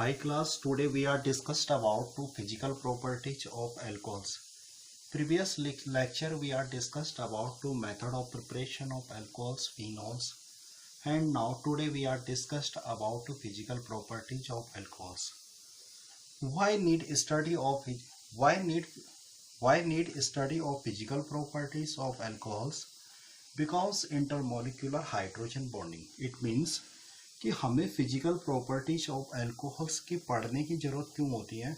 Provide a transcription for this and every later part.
Hi class, today we are discussed about two physical properties of alcohols. Previous lecture we are discussed about two method of preparation of alcohols, phenols, and now today we are discussed about two physical properties of alcohols. Why need study of physical properties of alcohols? Because intermolecular hydrogen bonding. It means कि हमें physical properties of alcohols की पढ़ने की जरूरत क्यों होती है,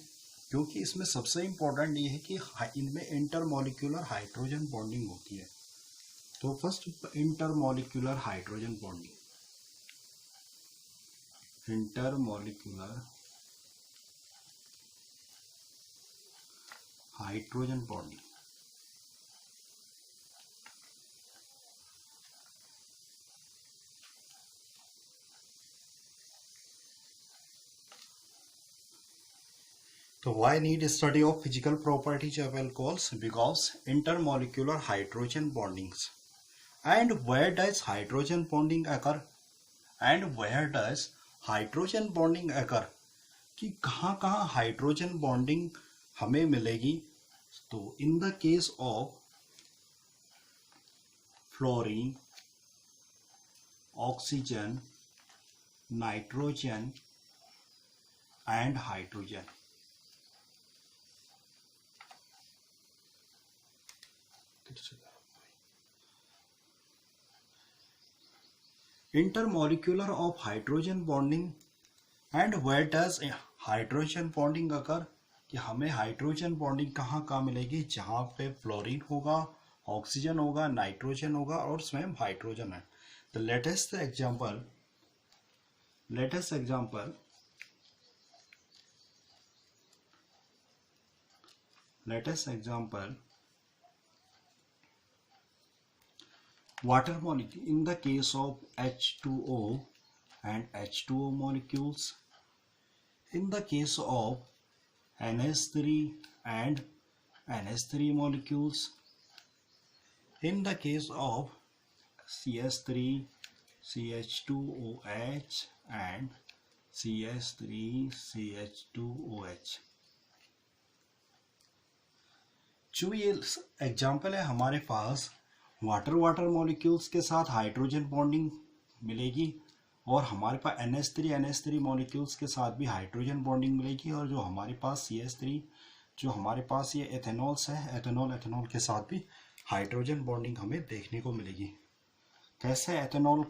क्योंकि इसमें सबसे इम्पोर्टेंट ये है कि इनमें इंटरमोलिकुलर हाइड्रोजन बॉन्डिंग होती है। तो first intermolecular hydrogen bonding, intermolecular hydrogen bonding. So why need study of physical properties of alcohols? Because intermolecular hydrogen bondings. And where does hydrogen bonding occur? And where does hydrogen bonding occur? कि कहाँ कहाँ hydrogen bonding हमें मिलेगी? तो in the case of fluorine, oxygen, nitrogen and hydrogen. Intermolecular of hydrogen bonding. And where does hydrogen bonding occur? कि हमें hydrogen bonding कहाँ कहाँ मिलेगी? जहाँ पे फ्लोरीन होगा, ऑक्सीजन होगा, नाइट्रोजन होगा और स्वयं हाइड्रोजन है। The latest example water molecule. In the case of H2O and H2O molecules, in the case of NH3 and NH3 molecules, in the case of CH3, CH2OH and CH3, CH2OH. जो ये example है हमारे पास water molecules के साथ hydrogen bonding मिलेगी और हमारे पास NH3 molecules के साथ भी हाइड्रोजन बॉन्डिंग मिलेगी, और जो हमारे पास CH3 जो हमारे पास ये एथेनॉल्स है, एथेनॉल के साथ भी हाइड्रोजन बॉन्डिंग हमें देखने को मिलेगी। कैसे? एथेनॉल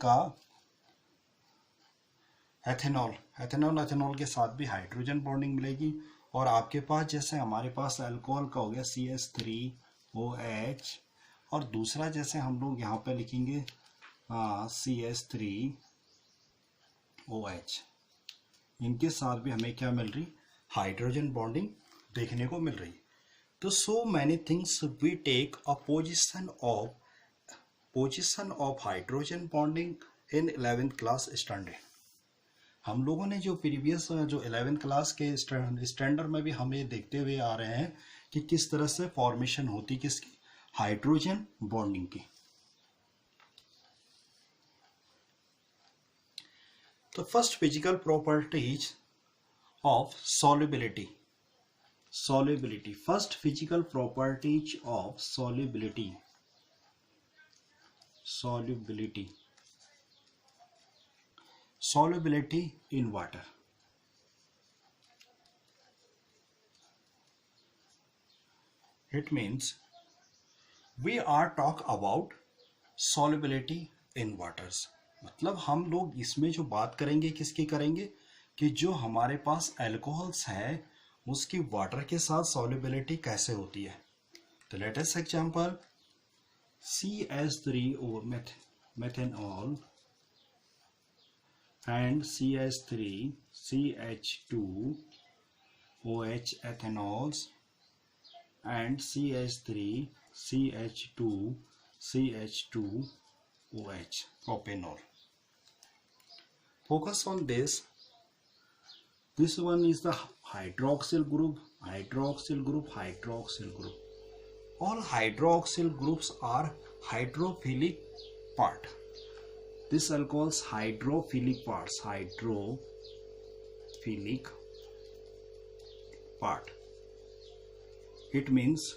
के साथ भी हाइड्रोजन बॉन्डिंग मिलेगी। और आपके पास जैसे हमारे पास अल्कोहल का हो गया CH3OH, और दूसरा जैसे हम लोग यहाँ पे लिखेंगे CH3OH, इनके साथ भी हमें क्या मिल रही? हाइड्रोजन बॉन्डिंग देखने को मिल रही। तो so many things we take a position of hydrogen bonding in 11th class standard. हम लोगों ने जो प्रीवियस जो 11th क्लास के स्टैंडर्ड में भी हम ये देखते हुए आ रहे हैं कि किस तरह से फॉर्मेशन होती किसकी? हाइड्रोजन बॉन्डिंग की। तो first physical properties of solubility. First physical properties of solubility in water. It means we are talk about solubility in waters. मतलब हम लोग इसमें जो बात करेंगे किसकी करेंगे? कि जो हमारे पास अल्कोहल्स है उसकी वाटर के साथ सॉल्युबिलिटी कैसे होती है। तो latest example CH3O methanol and CH3 CH2OH ethanols and CH3 CH2 CH2OH propanol. Focus on this. This one is the hydroxyl group. All hydroxyl groups are hydrophilic part. This alcohol's hydrophilic parts, hydrophilic part. It means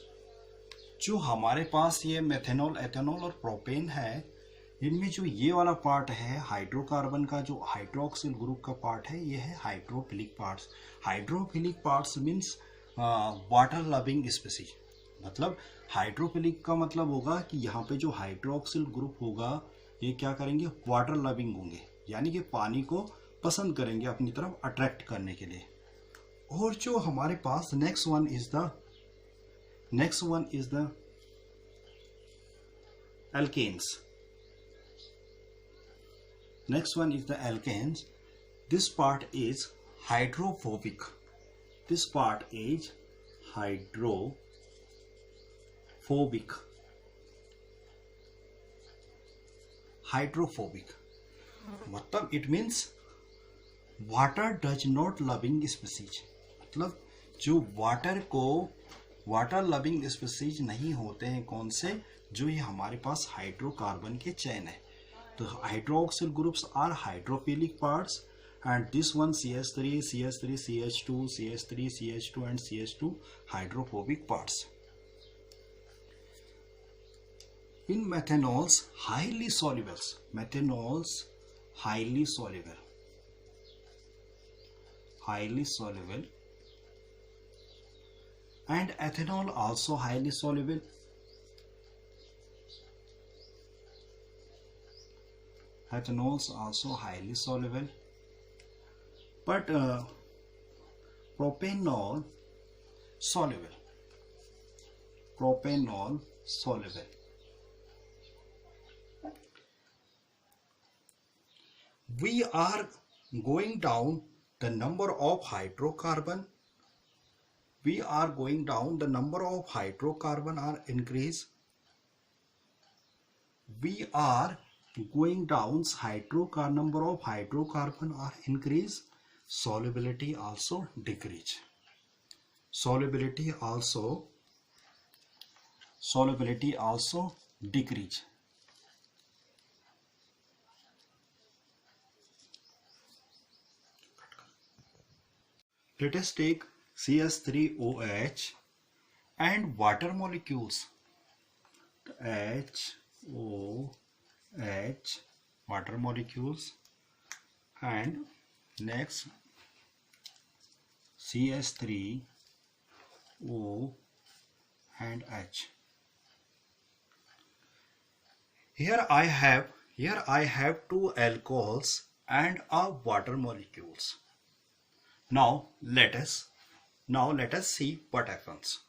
जो हमारे पास ये methanol, ethanol और propane है, इनमें जो ये वाला part है हाइड्रोकार्बन का, जो हाइड्रोक्सिल ग्रुप का पार्ट है, ये है hydrophilic parts. Hydrophilic parts means water loving species. मतलब हाइड्रोफिलिक का मतलब होगा कि यहाँ पे जो हाइड्रोक्सिल ग्रुप होगा ये क्या करेंगे, वाटर लविंग होंगे, यानी कि पानी को पसंद करेंगे अपनी तरफ अट्रैक्ट करने के लिए. और जो हमारे पास next one is the alkanes. Next one is the alkanes. This part is hydrophobic. This part is hydrophobic. मतलब it means water does not loving species. मतलब जो वाटर लविंग स्पीसीज नहीं होते हैं, कौन से, जो ये हमारे पास हाइड्रोकार्बन के चेन है. तो hydroxyl groups are hydrophilic parts and this one CH3, CH3, CH2, CH3, CH2 and CH2 hydrophobic parts. In methanols highly soluble, and ethanol also highly soluble. Ethanols also highly soluble, but propanol soluble. We are going down the number of hydrocarbon. The number of hydrocarbon are increase. We are going down number of hydrocarbon are increase. Solubility also decrease. Solubility also decrease. Let us take CH3OH and water molecules. HOH water molecules, and next CH3O and H. Here I have two alcohols and a water molecules. Now let us see what happens.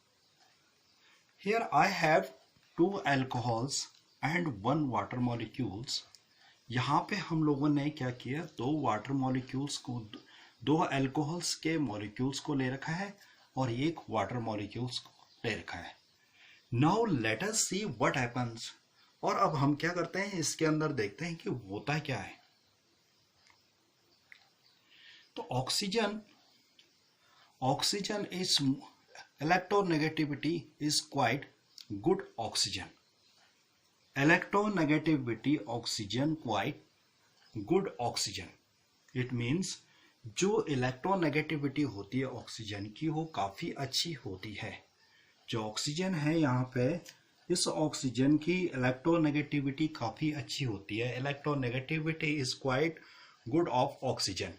Here I have two alcohols and one water molecules. यहाँ पे हम लोगों ने क्या किया, दो water molecules को, दो अल्कोहल्स के मॉलिक्यूल्स को ले रखा है और एक वाटर मॉलिक्यूल्स को ले रखा है. Now let us see what happens. और अब हम क्या करते हैं, इसके अंदर देखते हैं कि होता क्या है. तो oxygen is electronegativity is quite good oxygen. Electronegativity oxygen quite good oxygen. It means जो इलेक्ट्रोनेगेटिविटी होती है ऑक्सीजन की वो काफ़ी अच्छी होती है. जो ऑक्सीजन है यहाँ पे, इस ऑक्सीजन की इलेक्ट्रोनेगेटिविटी काफ़ी अच्छी होती है. Electronegativity is quite good of oxygen.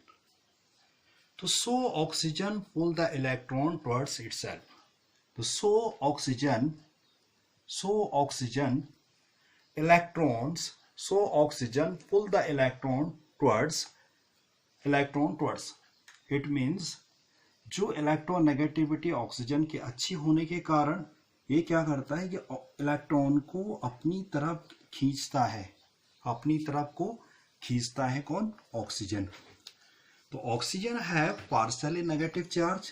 तो so oxygen pull the electron towards itself. तो so oxygen pull the electron towards. It means जो इलेक्ट्रोनेगेटिविटी ऑक्सीजन की अच्छी होने के कारण ये क्या करता है कि इलेक्ट्रॉन को अपनी तरफ खींचता है कौन, ऑक्सीजन. तो ऑक्सीजन है partially negative charge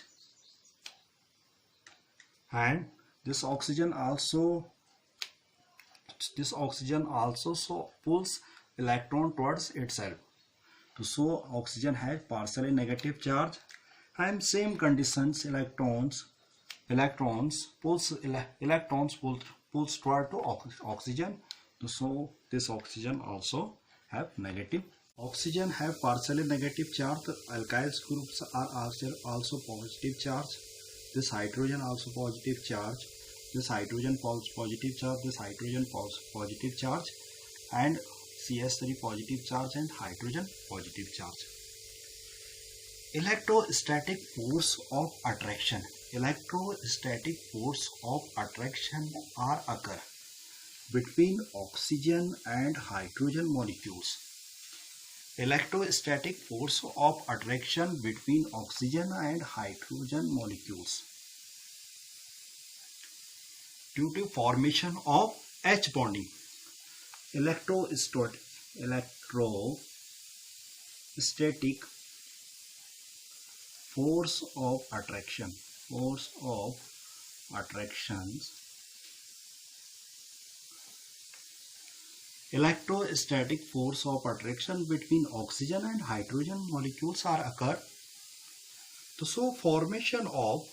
and this oxygen also pulls electron towards itself. So oxygen has partially negative charge and same conditions electrons pulls toward to oxygen. So this oxygen also have negative. Oxygen have partially negative charge. Alkyl groups are also positive charge. this hydrogen also positive charge, this hydrogen positive charge, this hydrogen positive charge, and CS3 positive charge and hydrogen positive charge. Electrostatic force of attraction. Electrostatic force of attraction are occur between oxygen and hydrogen molecules. Electrostatic force of attraction between oxygen and hydrogen molecules due to formation of H bonding. Electrostatic force of attraction. Force of attractions. Electrostatic force of attraction between oxygen and hydrogen molecules are occur. So formation of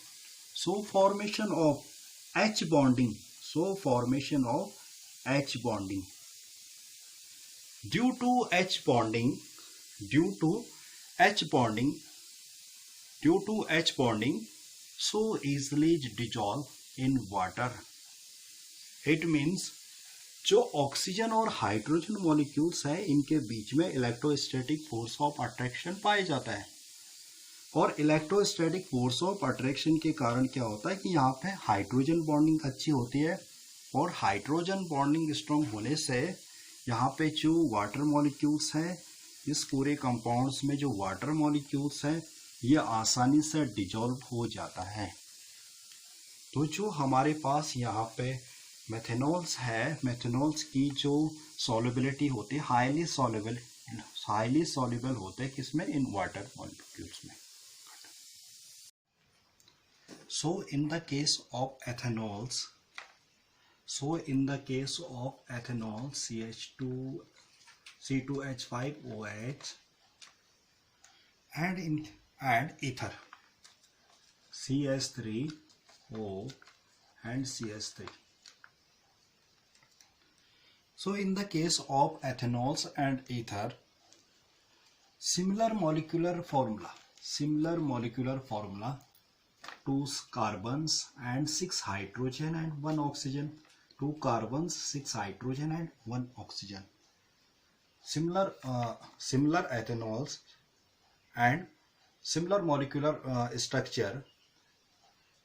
H bonding. So formation of H bonding. Due to H bonding, so easily dissolve in water. It means जो oxygen और hydrogen molecules है इनके बीच में electrostatic force of attraction पाया जाता है, और electrostatic force of attraction के कारण क्या होता है कि यहाँ पे हाइड्रोजन बॉन्डिंग अच्छी होती है, और हाइड्रोजन बॉन्डिंग स्ट्रॉन्ग होने से यहाँ पे जो वाटर मॉलिक्यूल्स हैं, इस पूरे कंपाउंड्स में जो वाटर मॉलिक्यूल्स हैं ये आसानी से डिजॉल्व हो जाता है। तो जो हमारे पास यहाँ पे मेथेनॉल्स है, मेथेनॉल्स की जो सॉल्युबिलिटी होती है हाईली सॉल्युबल होते हैं किसमें, इन वाटर मॉलिक्यूल्स में। So in the case of ethanols, C2H5OH and ether CS3O and CS3. So in the case of ethanols and ether, similar molecular formula, 2 carbons and 6 hydrogen and 1 oxygen, 2 carbons, 6 hydrogen and 1 oxygen. Similar ethanols and similar molecular structure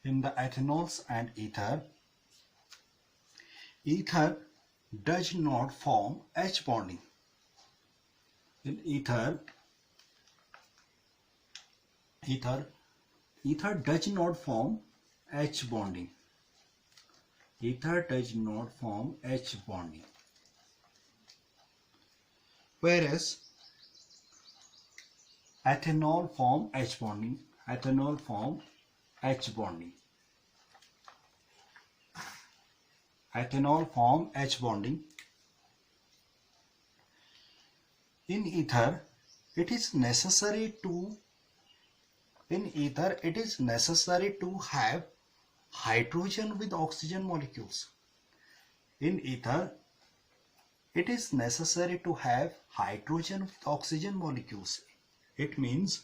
in the ethanols and ether. Ether does not form H bonding. In ether does not form H bonding. Ether does not form H bonding. Whereas ethanol form H bonding. Ethanol form H bonding. Ethanol form H bonding. In ether, it is necessary to have hydrogen with oxygen molecules. In ether, it is necessary to have hydrogen with oxygen molecules. It means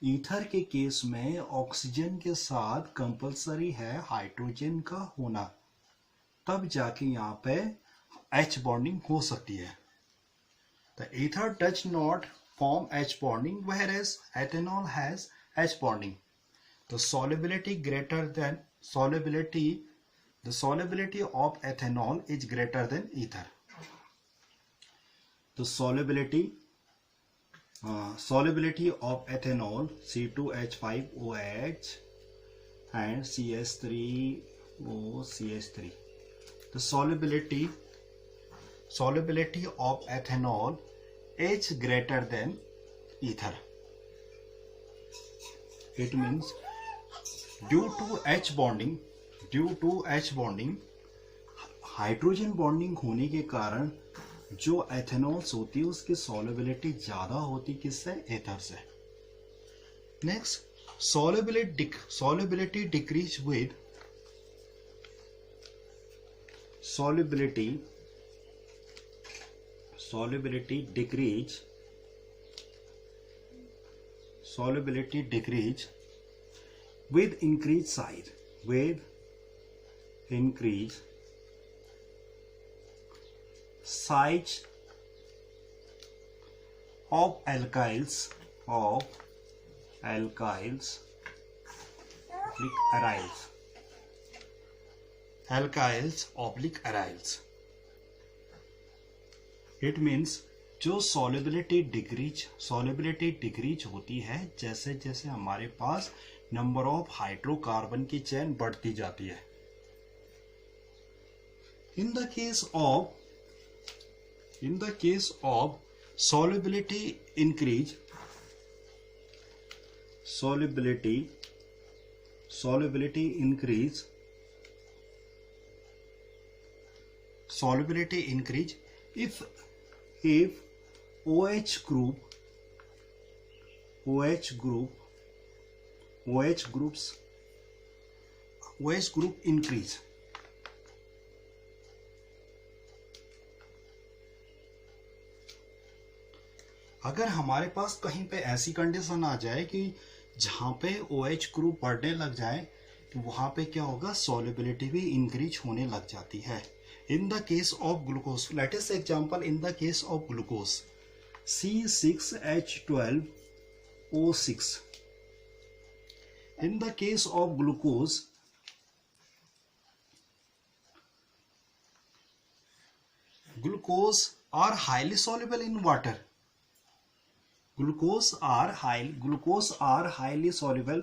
ether के case में oxygen के साथ compulsory है hydrogen का होना, तब जाके यहाँ पे H बॉन्डिंग हो सकती है। The ether does not form H bonding, whereas ethanol has H bonding. The solubility of ethanol is greater than ether. The solubility of ethanol, C2H5OH and CH3OCH3. The solubility of ethanol is greater than ether. It means due to H bonding, hydrogen bonding होने के कारण जो एथेनॉल्स होती है उसकी solubility ज्यादा होती किससे, एथर से। Next, solubility decrease with solubility decrease with increased size, with increased size of alkyls oblique aryls. It means जो solubility डिक्रीज होती है जैसे जैसे हमारे पास नंबर ऑफ हाइड्रोकार्बन की चेन बढ़ती जाती है. In the case of solubility increase, if OH group increase. अगर हमारे पास कहीं पे ऐसी कंडीशन आ जाए कि जहां पे OH ग्रुप बढ़ने लग जाए तो वहां पे क्या होगा, solubility भी इंक्रीज होने लग जाती है. In the case of glucose, let us example in the case of glucose, C6H12O6. In the case of glucose are highly soluble in water. Glucose are highly soluble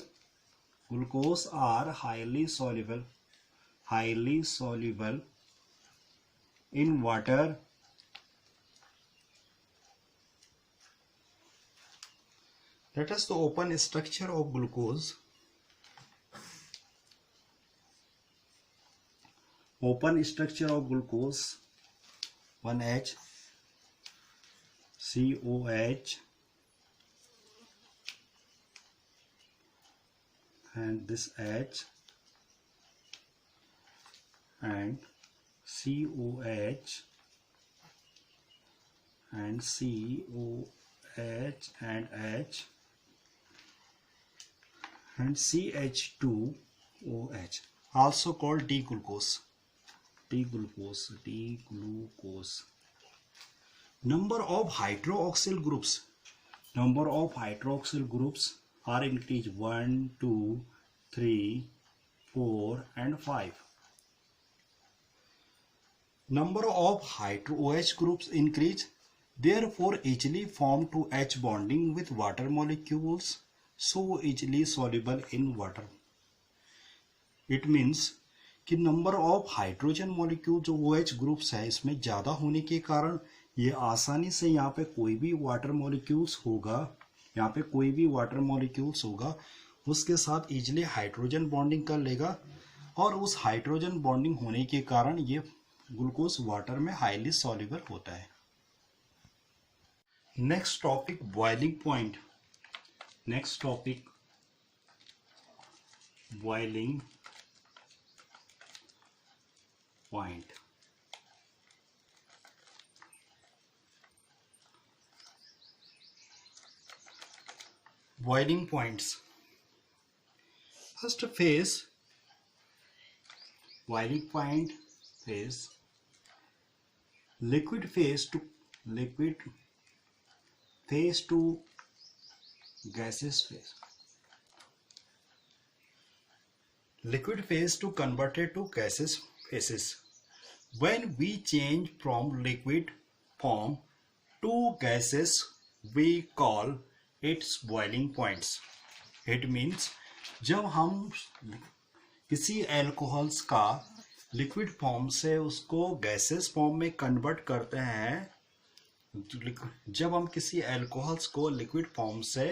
in water. Let us open structure of glucose. Open structure of glucose. 1H COH and this H and COH and COH and H and CH2OH, also called D-glucose. Number of hydroxyl groups are increased 1, 2, 3, 4 and 5. Number of hydro-OH groups increase, therefore easily form to H bonding with water molecules, so easily soluble in water. It means कि number of hydrogen molecule जो OH groups है इसमें ज़्यादा होने के कारण ये आसानी से यहाँ पे कोई भी वाटर मॉलिक्यूल्स होगा उसके साथ इजीली हाइड्रोजन बॉन्डिंग कर लेगा और उस हाइड्रोजन बॉन्डिंग होने के कारण ये ग्लूकोज वाटर में हाईली सॉल्युबल होता है. Next topic boiling point. Boiling points. First phase, boiling point phase, liquid phase to gaseous phase. Liquid phase to converted to gaseous phases. When we change from liquid form to gases, we call its boiling points. It means जब हम किसी alcohols का liquid form से उसको gases form में convert करते हैं, जब हम किसी अल्कोहल्स को लिक्विड फॉर्म से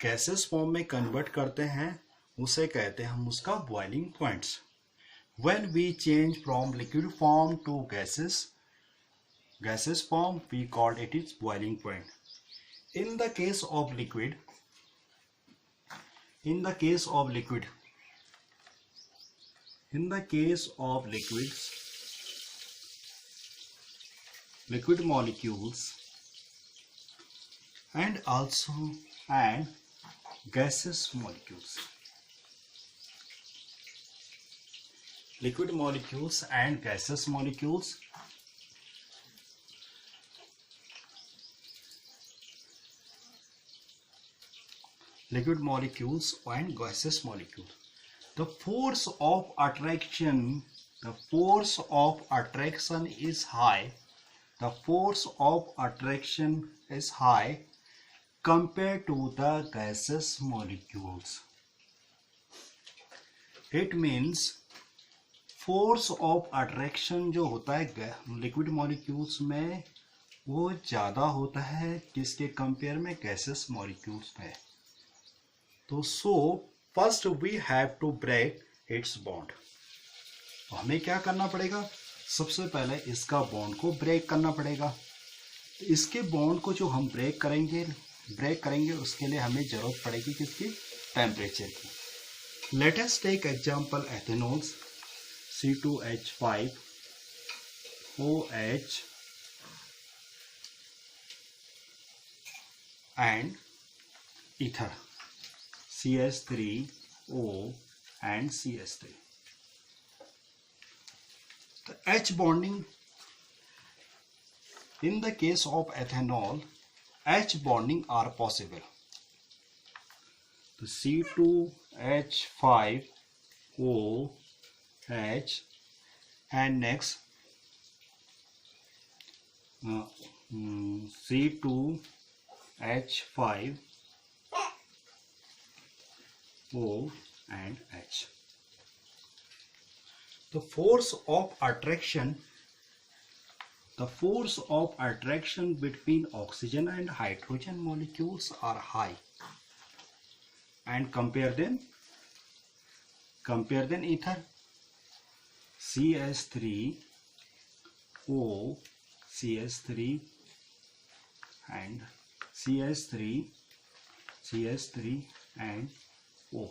गैसेस फॉर्म में कन्वर्ट करते हैं उसे कहते हैं हम उसका boiling points. When we change from liquid form to gaseous form, we call it its boiling point. In the case of liquid molecules and gaseous molecules. liquid molecules and gaseous molecules. Liquid molecules and gaseous molecules. The force of attraction is high. The force of attraction is high compared to the gaseous molecules. It means force of attraction जो होता है liquid molecules में वो ज़्यादा होता है किसके compare में, गैसेस मॉलिक्यूल्स में. तो so first we have to break its bond. तो हमें क्या करना पड़ेगा, सबसे पहले इसका बॉन्ड को ब्रेक करना पड़ेगा. तो इसके बॉन्ड को जो हम ब्रेक करेंगे उसके लिए हमें ज़रूरत पड़ेगी किसकी, टेम्परेचर की. Let us take example ethanols C2H5OH and ether CH3O and CH3. The H bonding, in the case of ethanol, H bonding are possible. The C2H5OH and next C2H5O and H. The force of attraction between oxygen and hydrogen molecules are high, and compare them ether CH3O CH3 and CH3 and O.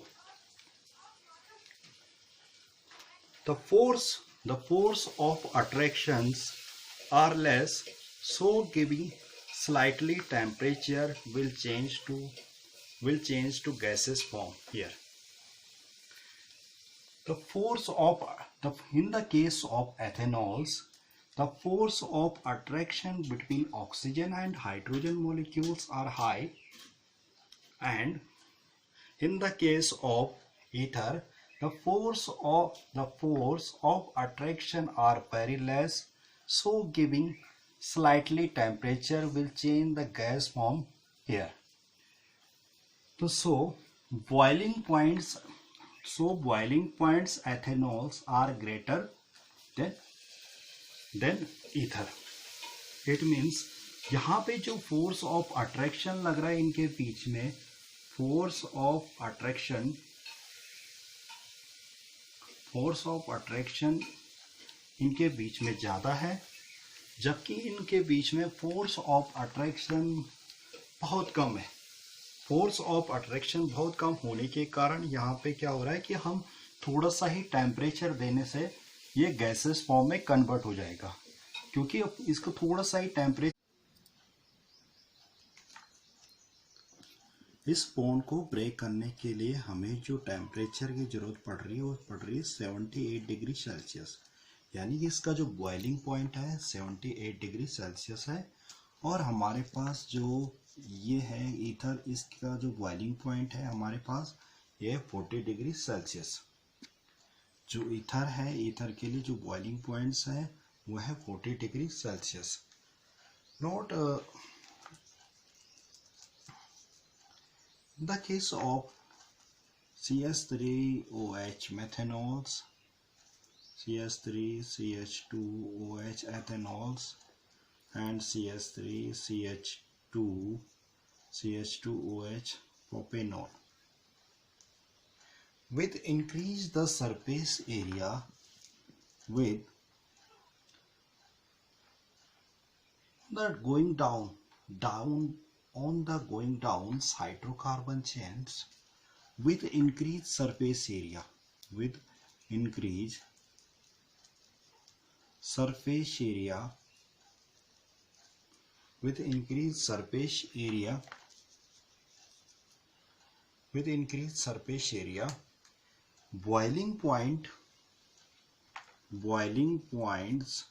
The force of attractions are less, so giving slightly temperature will change to gaseous form here. In the case of ethanols, the force of attraction between oxygen and hydrogen molecules are high, and in the case of ether, the force of attraction are very less, so giving slightly temperature will change the gas form here. So boiling points ethanols are greater than ether. It means यहाँ पे जो force of attraction लग रहा है इनके बीच में, force of attraction इनके बीच में ज़्यादा है, जबकि इनके बीच में फोर्स ऑफ अट्रैक्शन बहुत कम है. फोर्स ऑफ अट्रैक्शन बहुत कम होने के कारण यहाँ पे क्या हो रहा है कि हम थोड़ा सा ही टेम्परेचर देने से ये गैसेस फॉर्म में कन्वर्ट हो जाएगा, क्योंकि इसको थोड़ा सा ही टेम्परेचर. इस बॉन्ड को ब्रेक करने के लिए हमें जो टेम्परेचर की जरूरत पड़ रही है वो पड़ रही है 78 डिग्री सेल्सियस. यानी कि इसका जो बॉइलिंग पॉइंट है 78 डिग्री सेल्सियस है, और हमारे पास जो ये है ईथर, इसका जो बॉइलिंग पॉइंट है हमारे पास ये 40 डिग्री सेल्सियस. जो ईथर है, ईथर के लिए जो बॉइलिंग पॉइंट्स है वो है 40 degree Celsius. Note in the case of CH3OH methanols, CH3CH2OH ethanols and CH3CH2OH propanol. With increase the surface area with the going down on the going down hydrocarbon chains, with increased surface area, with increased surface area, with increased surface area, with increased surface area, boiling point boiling points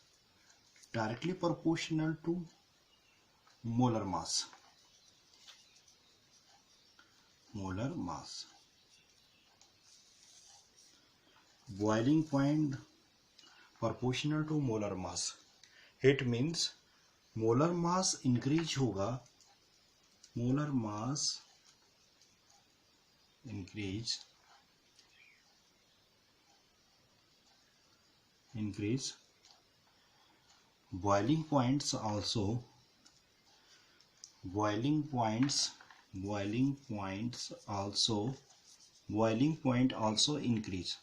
directly proportional to molar mass. Molar mass. Boiling point proportional to molar mass. It means molar mass increase होगा, molar mass increase boiling point also increase.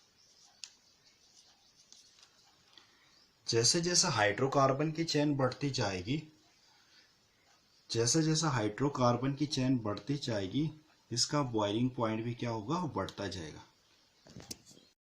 जैसे जैसे hydrocarbon की chain बढ़ती जाएगी, इसका boiling point भी क्या होगा, बढ़ता जाएगा.